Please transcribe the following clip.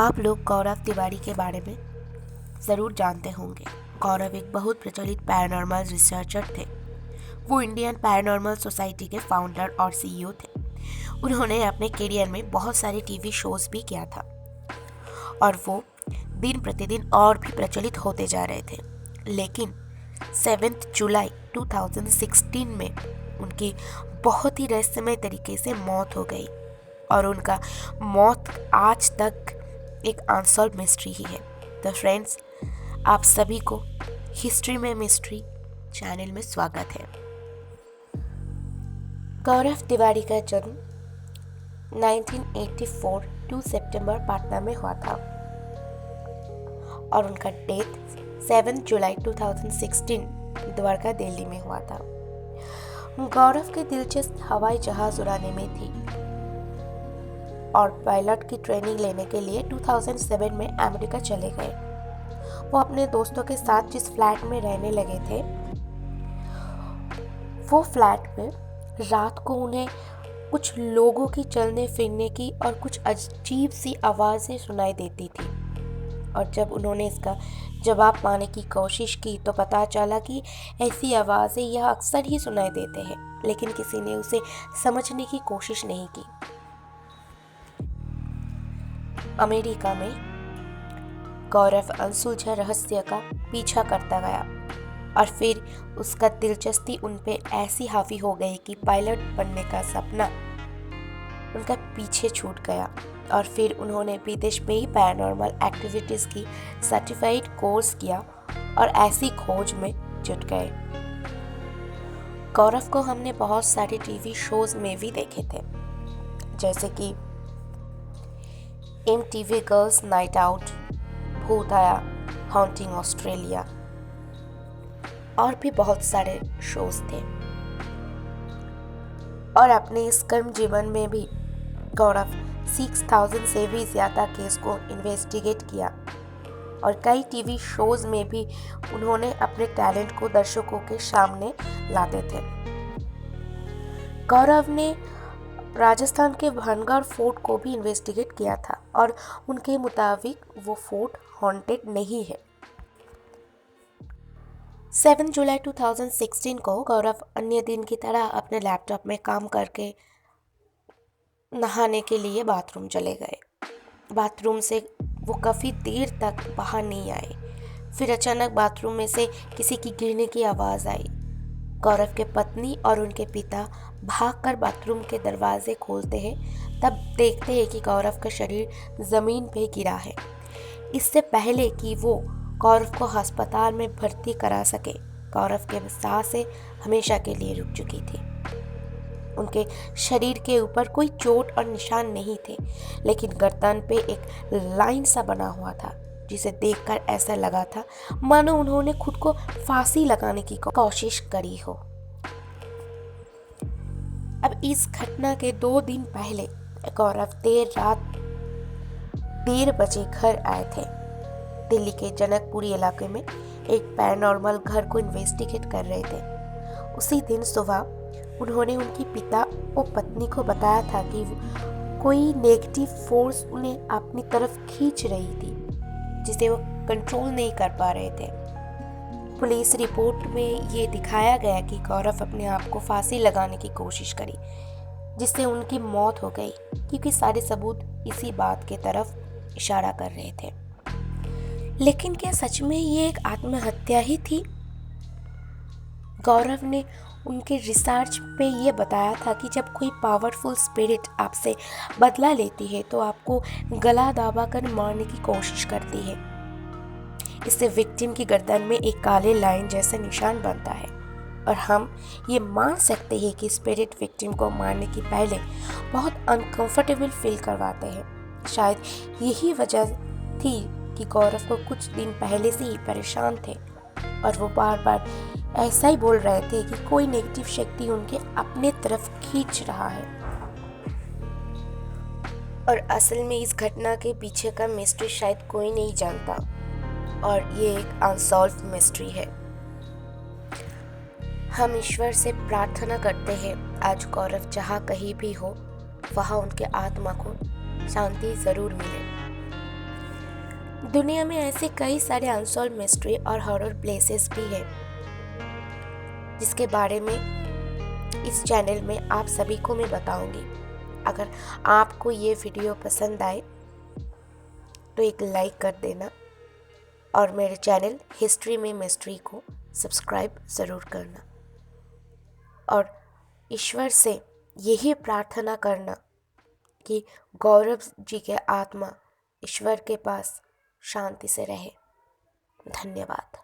आप लोग गौरव तिवारी के बारे में ज़रूर जानते होंगे। गौरव एक बहुत प्रचलित पैरानॉर्मल रिसर्चर थे। वो इंडियन पैरानॉर्मल सोसाइटी के फाउंडर और सीईओ थे। उन्होंने अपने करियर में बहुत सारे टीवी शोज भी किया था और वो दिन प्रतिदिन और भी प्रचलित होते जा रहे थे। लेकिन 7 जुलाई 2016 में उनकी बहुत ही रहस्यमय तरीके से मौत हो गई और उनका मौत आज तक एक अनसॉल्व मिस्ट्री ही है। तो फ्रेंड्स, आप सभी को हिस्ट्री में मिस्ट्री चैनल में स्वागत है। गौरव तिवारी का जन्म 1984 2 सितंबर पटना में हुआ था और उनका डेथ 7 जुलाई 2016 द्वारका दिल्ली में हुआ था। गौरव की दिलचस्पी हवाई जहाज उड़ाने में थी और पायलट की ट्रेनिंग लेने के लिए 2007 में अमेरिका चले गए। वो अपने दोस्तों के साथ जिस फ्लैट में रहने लगे थे, वो फ्लैट में रात को उन्हें कुछ लोगों की चलने फिरने की और कुछ अजीब सी आवाज़ें सुनाई देती थी और जब उन्होंने इसका जवाब पाने की कोशिश की तो पता चला कि ऐसी आवाज़ें यह अक्सर ही सुनाई देते हैं, लेकिन किसी ने उसे समझने की कोशिश नहीं की। अमेरिका में गौरव अनसुलझे रहस्य का पीछा करता गया और फिर उसका दिलचस्पी उन पे ऐसी हावी हो गई कि पायलट बनने का सपना उनका पीछे छूट गया और फिर उन्होंने विदेश में ही पैरानॉर्मल एक्टिविटीज़ की सर्टिफाइड कोर्स किया और ऐसी खोज में जुट गए। गौरव को हमने बहुत सारे टीवी शोज में भी देखे थे, जैसे कि MTV गर्ल्स नाइट आउट, भूत आया, हॉन्टिंग ऑस्ट्रेलिया और भी बहुत सारे शोज थे। और अपने इस कर्म जीवन में भी गौरव 6000 से भी ज़्यादा केस को इन्वेस्टिगेट किया और कई टीवी शोज में भी उन्होंने अपने टैलेंट को दर्शकों के सामने लाते थे। गौरव ने राजस्थान के भानगढ़ फोर्ट को भी इन्वेस्टिगेट किया था और उनके मुताबिक वो फोर्ट हॉन्टेड नहीं है। 7 जुलाई 2016 को गौरव अन्य दिन की तरह अपने लैपटॉप में काम करके नहाने के लिए बाथरूम चले गए। बाथरूम से वो काफ़ी देर तक बाहर नहीं आए। फिर अचानक बाथरूम में से किसी की गिरने की आवाज़ आई। गौरव के पत्नी और उनके पिता भागकर बाथरूम के दरवाजे खोलते हैं, तब देखते हैं कि गौरव का शरीर ज़मीन पे गिरा है। इससे पहले कि वो गौरव को अस्पताल में भर्ती करा सके, गौरव के सांसें हमेशा के लिए रुक चुकी थी। उनके शरीर के ऊपर कोई चोट और निशान नहीं थे, लेकिन गर्दन पे एक लाइन सा बना हुआ था, जिसे देखकर ऐसा लगा था मानो उन्होंने खुद को फांसी लगाने की कोशिश करी हो। अब इस घटना के 2 दिन पहले गौरव देर रात 1:30 बजे घर आए थे। दिल्ली के जनकपुरी इलाके में एक पैरानॉर्मल घर को इन्वेस्टिगेट कर रहे थे। उसी दिन सुबह उन्होंने उनके पिता और पत्नी को बताया था कि कोई नेगेटिव फोर्स उन्हें अपनी तरफ खींच रही थी, जिसे वो कंट्रोल नहीं कर पा रहे थे। पुलिस रिपोर्ट में ये दिखाया गया कि गौरव अपने आप को फांसी लगाने की कोशिश करी, जिससे उनकी मौत हो गई, क्योंकि सारे सबूत इसी बात की तरफ इशारा कर रहे थे। लेकिन क्या सच में ये एक आत्महत्या ही थी? गौरव ने उनके रिसर्च पे ये बताया था कि जब कोई पावरफुल स्पिरिट आपसे बदला लेती है तो आपको गला दबाकर मारने की कोशिश करती है। इससे विक्टिम की गर्दन में एक काले लाइन जैसा निशान बनता है और हम ये मान सकते हैं कि स्पिरिट विक्टिम को मारने की पहले बहुत अनकंफर्टेबल फील करवाते हैं। शायद यही वजह थी कि गौरव को कुछ दिन पहले से ही परेशान थे और वो बार बार ऐसा ही बोल रहे थे कि कोई नेगेटिव शक्ति उनके अपने तरफ खींच रहा है। और असल में इस घटना के पीछे का मिस्ट्री शायद कोई नहीं जानता और ये एक अनसॉल्व मिस्ट्री है। हम ईश्वर से प्रार्थना करते हैं आज गौरव जहाँ कहीं भी हो, वहाँ उनके आत्मा को शांति ज़रूर मिले। दुनिया में ऐसे कई सारे अनसॉल्व मिस्ट्री और हॉरर प्लेसेस भी हैं जिसके बारे में इस चैनल में आप सभी को मैं बताऊंगी। अगर आपको ये वीडियो पसंद आए तो एक लाइक कर देना और मेरे चैनल हिस्ट्री में मिस्ट्री को सब्सक्राइब ज़रूर करना और ईश्वर से यही प्रार्थना करना कि गौरव जी के आत्मा ईश्वर के पास शांति से रहे। धन्यवाद।